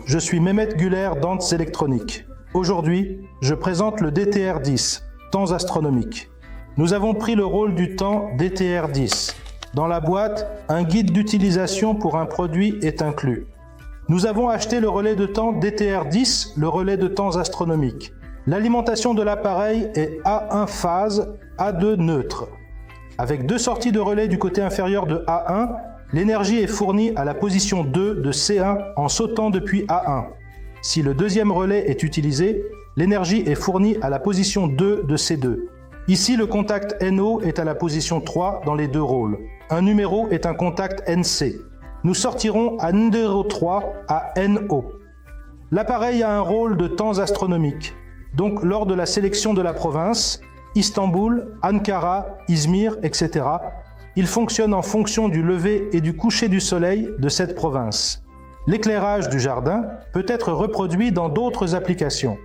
je suis Mehmet Güler d'Antz Électronique. Aujourd'hui, je présente le DTR10, temps astronomique. Nous avons pris le rôle du temps DTR10. Dans la boîte, un guide d'utilisation pour un produit est inclus. Nous avons acheté le relais de temps DTR10, le relais de temps astronomique. L'alimentation de l'appareil est A1 phase, A2 neutre. Avec deux sorties de relais du côté inférieur de A1, l'énergie est fournie à la position 2 de C1 en sautant depuis A1. Si le deuxième relais est utilisé, l'énergie est fournie à la position 2 de C2. Ici, le contact NO est à la position 3 dans les deux rôles. Un numéro est un contact NC. Nous sortirons à numéro 3 à NO. L'appareil a un rôle de temps astronomique. Donc, lors de la sélection de la province, Istanbul, Ankara, Izmir, etc., il fonctionne en fonction du lever et du coucher du soleil de cette province. L'éclairage du jardin peut être reproduit dans d'autres applications.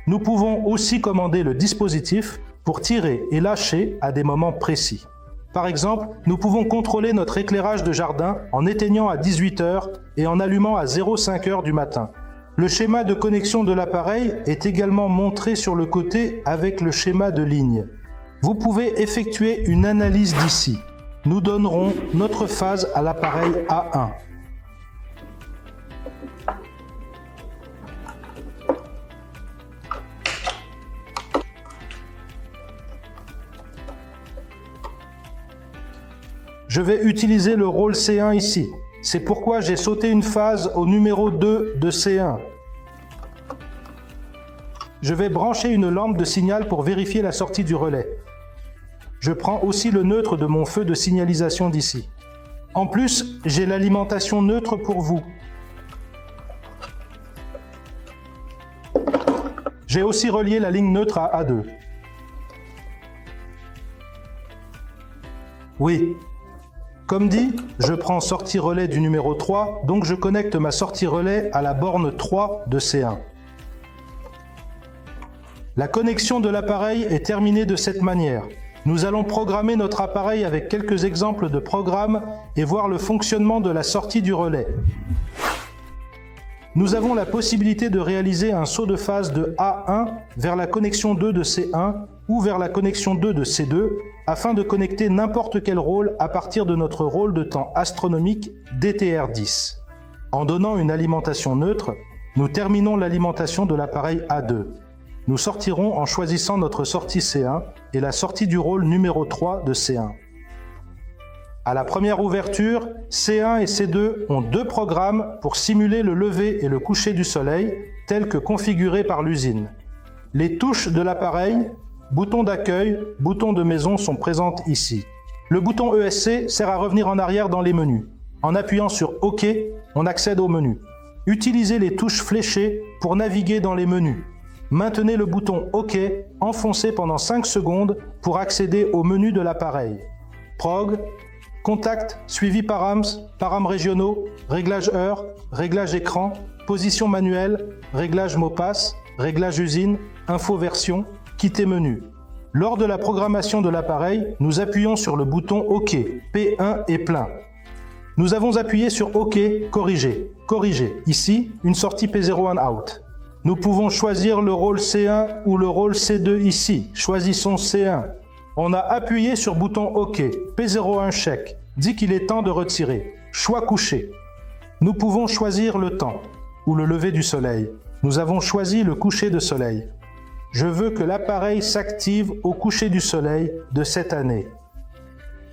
Nous pouvons aussi commander le dispositif pour tirer et lâcher à des moments précis. Par exemple, nous pouvons contrôler notre éclairage de jardin en éteignant à 18 h et en allumant à 05 h du matin. Le schéma de connexion de l'appareil est également montré sur le côté avec le schéma de ligne. Vous pouvez effectuer une analyse d'ici. Nous donnerons notre phase à l'appareil A1. Je vais utiliser le rôle C1 ici. C'est pourquoi j'ai sauté une phase au numéro 2 de C1. Je vais brancher une lampe de signal pour vérifier la sortie du relais. Je prends aussi le neutre de mon feu de signalisation d'ici. En plus, j'ai l'alimentation neutre pour vous. J'ai aussi relié la ligne neutre à A2. Oui. Comme dit, je prends sortie relais du numéro 3, donc je connecte ma sortie relais à la borne 3 de C1. La connexion de l'appareil est terminée de cette manière. Nous allons programmer notre appareil avec quelques exemples de programmes et voir le fonctionnement de la sortie du relais. Nous avons la possibilité de réaliser un saut de phase de A1 vers la connexion 2 de C1 ou vers la connexion 2 de C2 afin de connecter n'importe quel rôle à partir de notre rôle de temps astronomique DTR10. En donnant une alimentation neutre, nous terminons l'alimentation de l'appareil A2. Nous sortirons en choisissant notre sortie C1 et la sortie du rôle numéro 3 de C1. À la première ouverture, C1 et C2 ont deux programmes pour simuler le lever et le coucher du soleil, tels que configurés par l'usine. Les touches de l'appareil, bouton d'accueil, bouton de maison sont présentes ici. Le bouton ESC sert à revenir en arrière dans les menus. En appuyant sur OK, on accède au menu. Utilisez les touches fléchées pour naviguer dans les menus. Maintenez le bouton OK enfoncé pendant 5 secondes pour accéder au menu de l'appareil. Prog, contact suivi params régionaux, réglage heure, réglage écran, position manuelle, réglage mot passe, réglage usine, info version, quitter menu. Lors de la programmation de l'appareil, nous appuyons sur le bouton OK, P1 est plein. Nous avons appuyé sur OK, corriger, corriger. Ici, une sortie P01 out. Nous pouvons choisir le rôle C1 ou le rôle C2 ici. Choisissons C1. On a appuyé sur bouton OK, P01 chèque, dit qu'il est temps de retirer. Choix couché. Nous pouvons choisir le temps ou le lever du soleil. Nous avons choisi le coucher de soleil. Je veux que l'appareil s'active au coucher du soleil de cette année.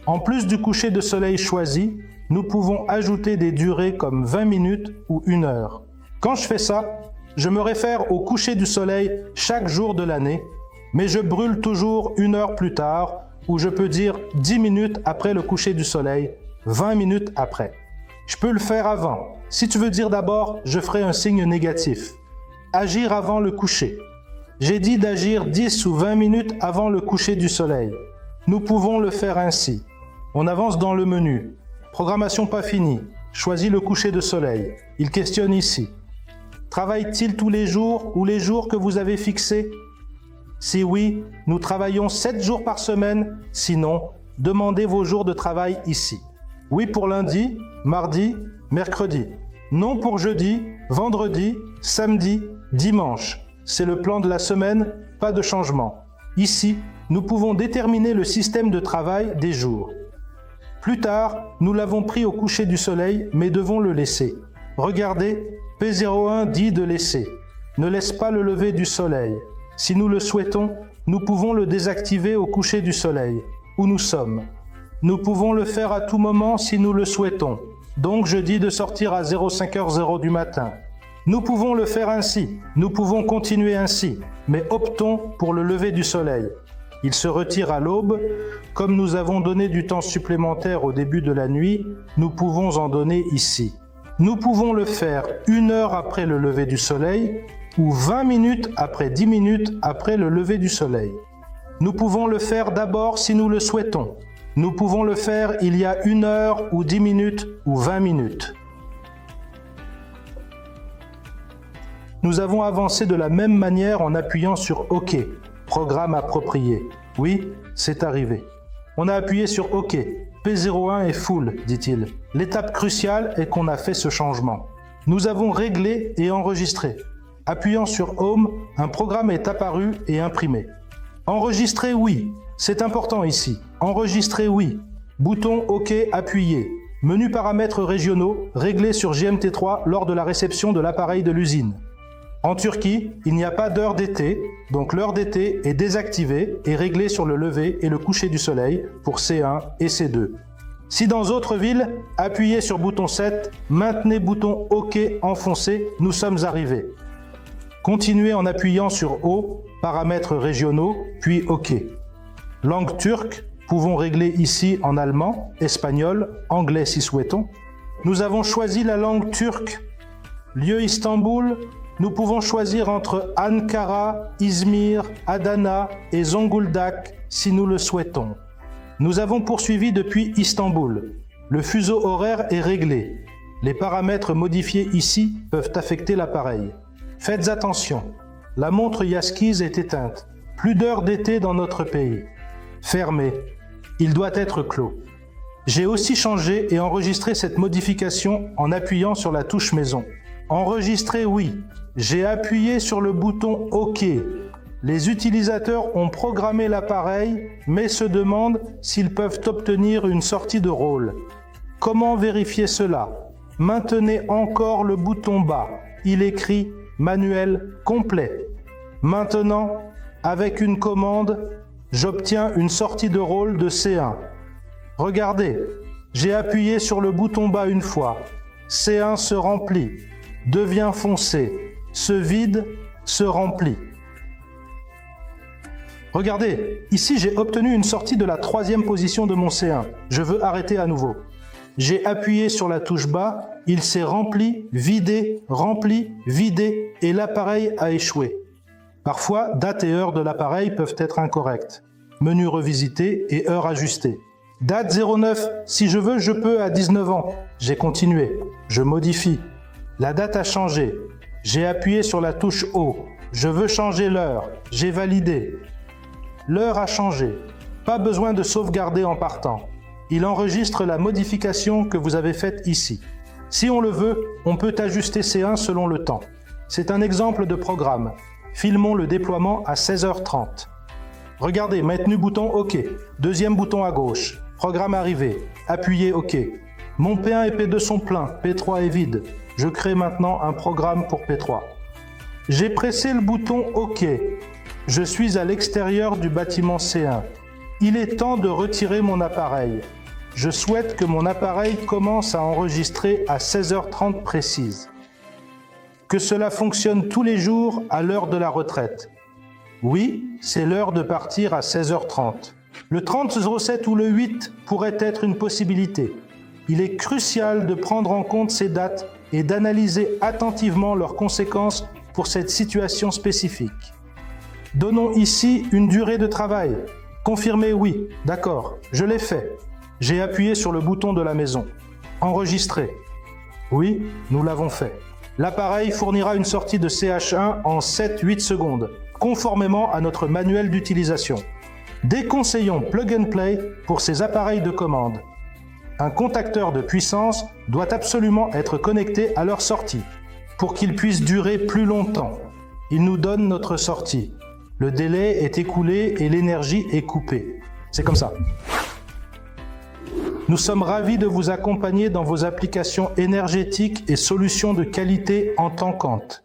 En plus du coucher de soleil choisi, nous pouvons ajouter des durées comme 20 minutes ou 1 heure. Quand je fais ça, je me réfère au coucher du soleil chaque jour de l'année, mais je brûle toujours 1 heure plus tard, ou je peux dire 10 minutes après le coucher du soleil, 20 minutes après. Je peux le faire avant. Si tu veux dire d'abord, je ferai un signe négatif. Agir avant le coucher. J'ai dit d'agir 10 ou 20 minutes avant le coucher du soleil. Nous pouvons le faire ainsi. On avance dans le menu. Programmation pas finie. Choisis le coucher de soleil. Il questionne ici. Travaille-t-il tous les jours ou les jours que vous avez fixés? Si oui, nous travaillons 7 jours par semaine. Sinon, demandez vos jours de travail ici. Oui pour lundi, mardi, mercredi. Non pour jeudi, vendredi, samedi, dimanche. C'est le plan de la semaine, pas de changement. Ici, nous pouvons déterminer le système de travail des jours. Plus tard, nous l'avons pris au coucher du soleil, mais devons le laisser. Regardez, P01 dit de laisser. Ne laisse pas le lever du soleil. Si nous le souhaitons, nous pouvons le désactiver au coucher du soleil, où nous sommes. Nous pouvons le faire à tout moment si nous le souhaitons. Donc je dis de sortir à 05h00 du matin. Nous pouvons le faire ainsi, nous pouvons continuer ainsi, mais optons pour le lever du soleil. Il se retire à l'aube. Comme nous avons donné du temps supplémentaire au début de la nuit, nous pouvons en donner ici. Nous pouvons le faire 1 heure après le lever du soleil ou 20 minutes après 10 minutes après le lever du soleil. Nous pouvons le faire d'abord si nous le souhaitons. Nous pouvons le faire il y a 1 heure ou 10 minutes ou 20 minutes. Nous avons avancé de la même manière en appuyant sur OK, programme approprié. Oui, c'est arrivé. On a appuyé sur OK. P01 est full, dit-il. L'étape cruciale est qu'on a fait ce changement. Nous avons réglé et enregistré. Appuyant sur Home, un programme est apparu et imprimé. Enregistrer, oui. C'est important ici. Enregistrer, oui. Bouton OK appuyé. Menu paramètres régionaux, réglés sur GMT3 lors de la réception de l'appareil de l'usine. En Turquie, il n'y a pas d'heure d'été, donc l'heure d'été est désactivée et réglée sur le lever et le coucher du soleil pour C1 et C2. Si dans d'autres villes, appuyez sur bouton 7, maintenez bouton OK enfoncé, nous sommes arrivés. Continuez en appuyant sur O, paramètres régionaux, puis OK. Langue turque, pouvons régler ici en allemand, espagnol, anglais si souhaitons. Nous avons choisi la langue turque. Lieu Istanbul, nous pouvons choisir entre Ankara, Izmir, Adana et Zonguldak si nous le souhaitons. Nous avons poursuivi depuis Istanbul. Le fuseau horaire est réglé. Les paramètres modifiés ici peuvent affecter l'appareil. Faites attention, la montre Yaskiz est éteinte. Plus d'heures d'été dans notre pays. Fermé. Il doit être clos. J'ai aussi changé et enregistré cette modification en appuyant sur la touche maison. Enregistrer, oui. J'ai appuyé sur le bouton OK. Les utilisateurs ont programmé l'appareil, mais se demandent s'ils peuvent obtenir une sortie de rôle. Comment vérifier cela? Maintenez encore le bouton bas. Il écrit « Manuel complet ». Maintenant, avec une commande, j'obtiens une sortie de rôle de C1. Regardez, j'ai appuyé sur le bouton bas une fois. C1 se remplit, devient foncé, se vide, se remplit. Regardez, ici j'ai obtenu une sortie de la 3e position de mon C1. Je veux arrêter à nouveau. J'ai appuyé sur la touche bas, il s'est rempli, vidé, et l'appareil a échoué. Parfois, date et heure de l'appareil peuvent être incorrectes. Menu revisité et heure ajustée. Date 09, si je veux, je peux à 19 ans. J'ai continué, je modifie. La date a changé. J'ai appuyé sur la touche O. Je veux changer l'heure. J'ai validé. L'heure a changé. Pas besoin de sauvegarder en partant. Il enregistre la modification que vous avez faite ici. Si on le veut, on peut ajuster C1 selon le temps. C'est un exemple de programme. Filmons le déploiement à 16h30. Regardez, maintenu bouton OK. 2e bouton à gauche. Programme arrivé. Appuyez OK. Mon P1 et P2 sont pleins. P3 est vide. Je crée maintenant un programme pour P3. J'ai pressé le bouton OK. Je suis à l'extérieur du bâtiment C1. Il est temps de retirer mon appareil. Je souhaite que mon appareil commence à enregistrer à 16h30 précise. Que cela fonctionne tous les jours à l'heure de la retraite. Oui, c'est l'heure de partir à 16h30. Le 30-07 ou le 8 pourrait être une possibilité. Il est crucial de prendre en compte ces dates et d'analyser attentivement leurs conséquences pour cette situation spécifique. Donnons ici une durée de travail. Confirmez oui, d'accord, je l'ai fait. J'ai appuyé sur le bouton de la maison. Enregistrer. Oui, nous l'avons fait. L'appareil fournira une sortie de CH1 en 7-8 secondes, conformément à notre manuel d'utilisation. Déconseillons Plug and Play pour ces appareils de commande. Un contacteur de puissance doit absolument être connecté à leur sortie pour qu'il puisse durer plus longtemps. Il nous donne notre sortie. Le délai est écoulé et l'énergie est coupée. C'est comme ça. Nous sommes ravis de vous accompagner dans vos applications énergétiques et solutions de qualité en tant qu'Ant.